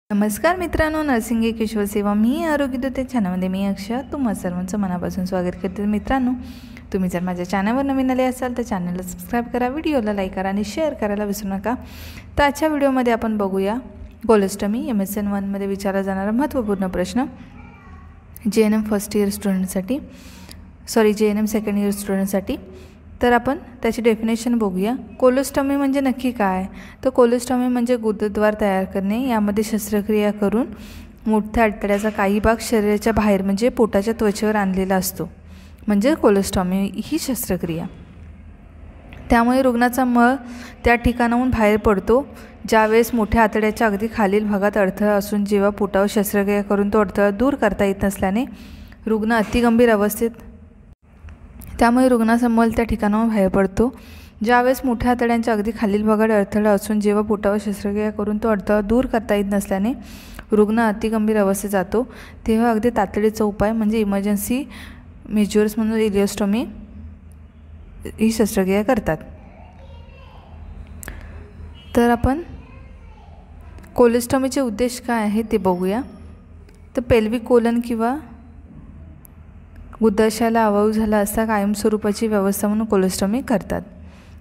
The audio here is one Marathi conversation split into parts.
नमस्कार मित्रांनो, नर्सिंग एक ईश्वर सेवा मी आरोग्यदूत चॅनलमध्ये मी अक्षय तुम्हा सर्वांचं मनापासून स्वागत करते। मित्रांनो, तुम्ही जर माझ्या चॅनलवर नवीन आले असाल तर चॅनलला सबस्क्राईब करा, व्हिडिओला लाईक करा आणि शेअर करायला विसरू नका। तर आजच्या व्हिडिओमध्ये आपण बघूया कोलोस्टमी MSN 1 मध्ये विचारला जाणारा महत्त्वपूर्ण प्रश्न JNM फर्स्ट इयर स्टुडंटसाठी JNM सेकंड इयर स्टुडंटसाठी। तर आपण त्याची डेफिनेशन बघूया। कोलोस्टमी म्हणजे नक्की काय? तर कोलोस्टमी म्हणजे गुदद्वार तयार करणे, यामध्ये शस्त्रक्रिया करून मोठ्या अडथळ्याचा काही भाग शरीराच्या बाहेर म्हणजे पोटाच्या त्वचेवर आणलेला असतो, म्हणजे कोलोस्टमी ही शस्त्रक्रिया। त्यामुळे रुग्णाचा मळ त्या ठिकाणाहून बाहेर पडतो। ज्यावेळेस मोठ्या आतड्याच्या अगदी खालील भागात अडथळा असून जेव्हा पोटावर शस्त्रक्रिया करून तो अडथळा दूर करता येत नसल्याने रुग्ण अतिगंभीर अवस्थेत त्यामुळे रुग्णाचा मल त्या ठिकाणाहून बाहेर पडतो। ज्यावेळेस मोठ्या आतड्यांच्या अगदी खालील भागात अडथळा असून जेव्हा पोटावर शस्त्रक्रिया करून तो अडथळा दूर करता येत नसल्याने रुग्ण अतिगंभीर अवस्थेत जातो, तेव्हा अगदी तातडीचा उपाय म्हणजे इमर्जन्सी मेजर्स म्हणून इलिओस्टोमी ही शस्त्रक्रिया करतात। तर आपण कोलोस्टमीचे उद्देश काय आहे ते बघूया। तर पेल्विक कोलन किंवा गुदाशयाला अभाव झाला असता कायमस्वरूपाची व्यवस्था म्हणून कोलोस्टमी करतात।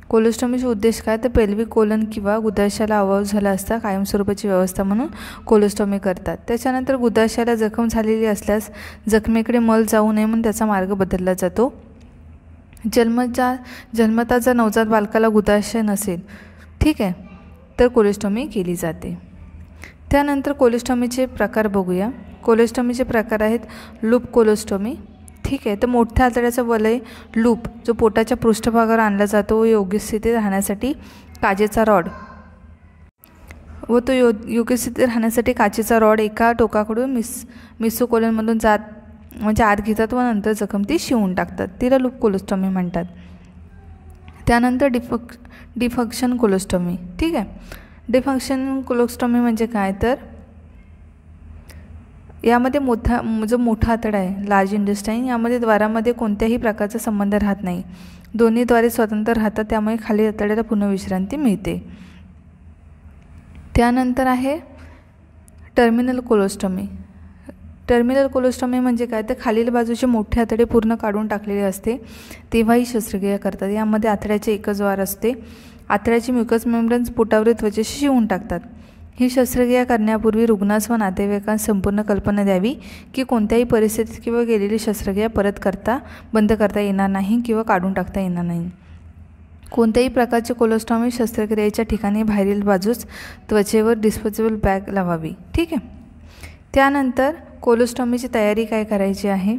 कोलोस्टमीचे उद्देश काय? तर पेल्विक कोलन किंवा गुदाशयाला अभाव झाला असता कायमस्वरूपाची व्यवस्था म्हणून कोलोस्टमी करतात। त्याच्यानंतर गुदाशयाला जखम झालेली असल्यास जखमेकडे मल जाऊ नये म्हणून त्याचा मार्ग बदलला जातो। जन्मतः जर नवजात बालकाला गुदाशय नसेल, ठीक आहे, तर कोलोस्टमी केली जाते। त्यानंतर कोलोस्टमीचे प्रकार बघूया। कोलोस्टमीचे प्रकार आहेत लूप कोलोस्टमी, ठीक आहे। तर मोठ्या आतड्याचा वलय लूप जो पोटाच्या पृष्ठभागावर आणला जातो व योग्य स्थितीत राहण्यासाठी काचेचा रॉड योग्य स्थितीत राहण्यासाठी काचेचा रॉड एका टोकाकडून मिसोकोलनमधून म्हणजे आत घेतात व नंतर जखम ती शिवून टाकतात, तिला लूप कोलोस्टमी म्हणतात। त्यानंतर डिफंक्शन कोलोस्टमी, ठीक आहे। डिफंक्शन कोलोस्टमी म्हणजे काय? तर यामध्ये जो मोठा आतडा आहे लार्ज इंटेस्टाईन, यामध्ये द्वारामध्ये कोणत्याही प्रकारचा संबंध राहत नाही, दोन्ही द्वारे स्वतंत्र राहतात, त्यामुळे खाली आतड्याला पुन्हा विश्रांती मिळते। त्यानंतर आहे टर्मिनल कोलोस्टमी। टर्मिनल कोलोस्टमी म्हणजे काय? तर खालील बाजूचे मोठे आतडे पूर्ण काढून टाकलेले असते तेव्हा ही शस्त्रक्रिया करतात। यामध्ये आतड्याचे एकच द्वार असते। आतड्याची म्युकस मेम्ब्रेन्स पोटावरील त्वचेशी शिवून टाकतात। ही शस्त्रक्रिया करण्यापूर्वी रुग्णास व नातेवाईकांना संपूर्ण कल्पना द्यावी की कोणत्याही परिस्थितीत किंवा केलेली शस्त्रक्रिया बंद करता येणार नाही किंवा काढून टाकता येणार नाही। कोणत्याही प्रकारचे कोलोस्टमी शस्त्रक्रियेच्या ठिकाणी बाहेरील बाजूस त्वचेवर डिस्पोजेबल बॅग लावावी, ठीक आहे। त्यानंतर कोलोस्टमीची तयारी काय करायची आहे?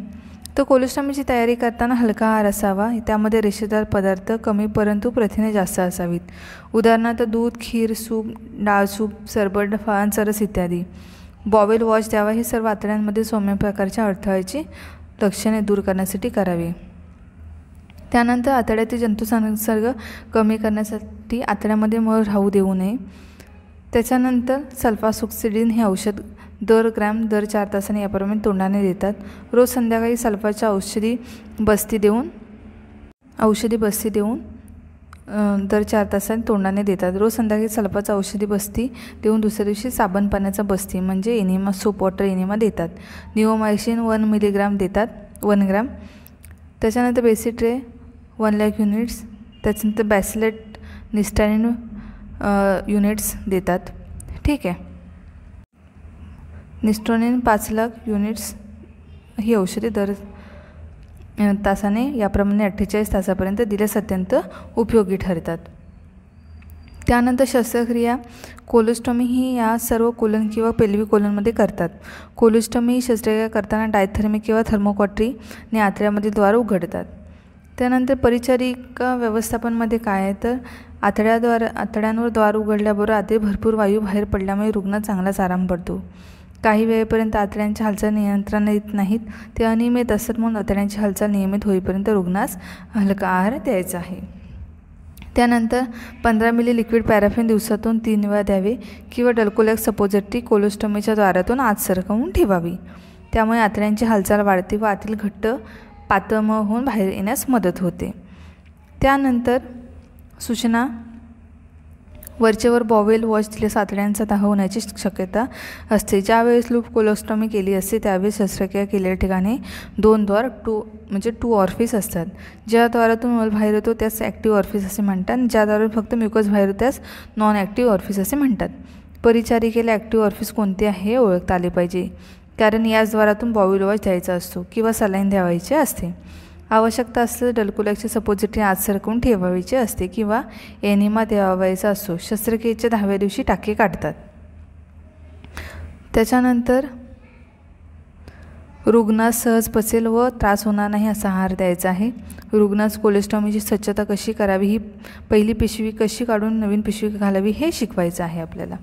तर कोलोस्टमीची तयारी करताना हलका आहार असावा, त्यामध्ये रेषेदार पदार्थ कमी परंतु प्रथिने जास्त असावीत, उदाहरणार्थ दूध, खीर, सूप, डाळ सूप, सरबत, फळांचा रस इत्यादी। बॉवेल वॉश द्यावा। हे सर्व आतड्यांमध्ये सौम्य प्रकारच्या अडथळ्याची लक्षणे दूर करण्यासाठी करावे। त्यानंतर आतड्यातील जंतुसंसर्ग कमी करण्यासाठी आतड्यामध्ये मळ राहू देऊ नये। त्याच्यानंतर सल्फासुक्सिडिन हे औषध दर ग्रॅम दर 4 तासांनी याप्रमाणे तोंडाने देतात। रोज संध्याकाळी सल्फाच्या औषधी बस्ती देऊन दर 4 तासांनी तोंडाने देतात। रोज संध्याकाळी सल्फाचा औषधी बस्ती देऊन दुसऱ्या दिवशी साबण पाण्याचा बस्ती म्हणजे एनिमा सोप वॉटर एनिमा देतात। निओमायसिन 1 मिलीग्राम देतात, 1 ग्रॅम। त्याच्यानंतर बेसिट्रे 1 लाख युनिट्स, त्याच्यानंतर बॅसिलेट निस्टॅलिन युनिट्स देतात, ठीक आहे। निस्टोनिन 5 लाख युनिट्स ही औषधे दर तासाने याप्रमाणे 48 तासापर्यंत दिल्यास अत्यंत उपयोगी ठरतात। त्यानंतर शस्त्रक्रिया कोलोस्टमी ही या सर्व कोलन किंवा पेल्विक कोलनमध्ये करतात। कोलोस्टमी ही शस्त्रक्रिया करताना डायथर्मिक किंवा थर्मोकॉट्रीने आतड्यामध्ये द्वार उघडतात। त्यानंतर परिचारिका व्यवस्थापनमध्ये काय आहे? तर आतड्यांवर द्वार उघडल्याबरोबर आधी भरपूर वायू बाहेर पडल्यामुळे रुग्ण चांगलाच आराम पडतो। काही वेळेपर्यंत आतड्यांच्या हालचाल नियंत्रण येत नाहीत, ते अनियमित असतात, म्हणून आतड्यांची हालचाल नियमित होईपर्यंत रुग्णास हलका आहार द्यायचा आहे। त्यानंतर 15 मिली लिक्विड पॅराफिन दिवसातून 3 वेळा द्यावे किंवा डल्कोलॅक्स सपोजिटरी कोलोस्टमीच्या द्वारातून आत सरकवून ठेवावी, त्यामुळे आतड्यांची हालचाल वाढते व आतील घट्ट पातळ मळ होऊन बाहेर येण्यास मदत होते। त्यानंतर सूचना वरचेवर बॉवेल वॉश दिल्यास आतड्यांचा दाह होण्याची शक्यता असते। ज्यावेळेस लूप कोलोस्टॉमी केली असते त्यावेळेस शस्त्रक्रिया केलेल्या ठिकाणी 2 द्वार टू ऑर्फिस असतात। ज्या द्वारातून मल बाहेर येतो त्यास ॲक्टिव्ह ऑर्फिस असे म्हणतात, ज्या द्वारातून फक्त म्युकस बाहेर येतो त्यास नॉन ॲक्टिव्ह ऑर्फिस असे म्हणतात। परिचारिकेला ॲक्टिव्ह ऑर्फिस कोणते आहे हे ओळखता आले पाहिजे, कारण याच द्वारातून बॉवेल वॉश द्यायचा असतो किंवा सलाईन द्यावायचे असते। आवश्यकता असल्यास डल्कुलॅक्सचे सपोजिटरी आत सरकवून ठेवायचे असते किंवा एनिमा द्यावायचा असतो। शस्त्रक्रियेच्या 10व्या दिवशी टाके काढतात। त्याच्यानंतर रुग्णास सहज पचेल व त्रास होणार नाही असा आहार द्यायचा आहे। रुग्णास कोलेस्टॉमीची स्वच्छता कशी करावी, ही पहिली पिशवी कशी काढून नवीन पिशवी घालावी हे शिकवायचं आहे आपल्याला।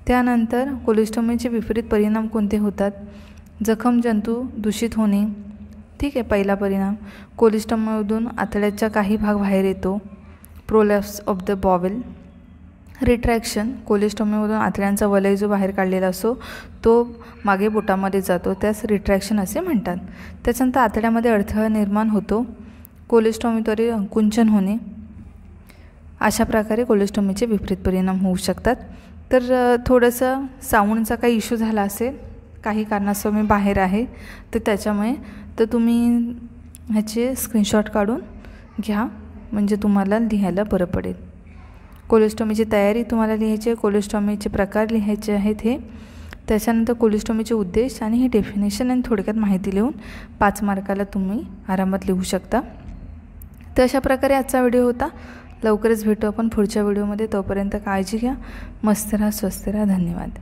त्यानंतर कोलेस्टॉमीचे विपरीत परिणाम कोणते होतात? जखम जंतू दूषित होणे, ठीक आहे, पहिला परिणाम। कोलेस्टॉमीमधून आतड्याचा काही भाग बाहेर येतो, प्रोलॅप्स ऑफ द बॉवेल। रिट्रॅक्शन, कोलेस्टॉमीमधून आतड्यांचा वलय जो बाहेर काढलेला असतो तो मागे बोटामध्ये जातो, त्यास रिट्रॅक्शन असे म्हणतात। त्याच्यानंतर आतड्यामध्ये अडथळा निर्माण होतो, कोलेस्टॉमीद्वारे कुंचन होणे। अशा प्रकारे कोलेस्टॉमीचे विपरीत परिणाम होऊ शकतात। तर थोडंसं साऊंडचा काही इश्यू झाला असेल, काही कारणास्तव मी बाहेर आहे तर त्याच्यामुळे, तर तुम्ही ह्याचे स्क्रीनशॉट काढून घ्या म्हणजे तुम्हाला लिहायला बरं पडेल। कोलेस्टॉमीची तयारी तुम्हाला लिहायची आहे, कोलेस्टॉमीचे प्रकार लिहायचे आहेत हे, त्याच्यानंतर कोलेस्टॉमीचे उद्देश आणि हे डेफिनेशन आणि थोडक्यात माहिती लिहून 5 मार्काला तुम्ही आरामात लिहू शकता। तर अशा प्रकारे आजचा व्हिडिओ होता। लवकरच भेटू आपण पुढच्या व्हिडिओमध्ये, तोपर्यंत काळजी घ्या, मस्त राहा, स्वस्त राहा, धन्यवाद।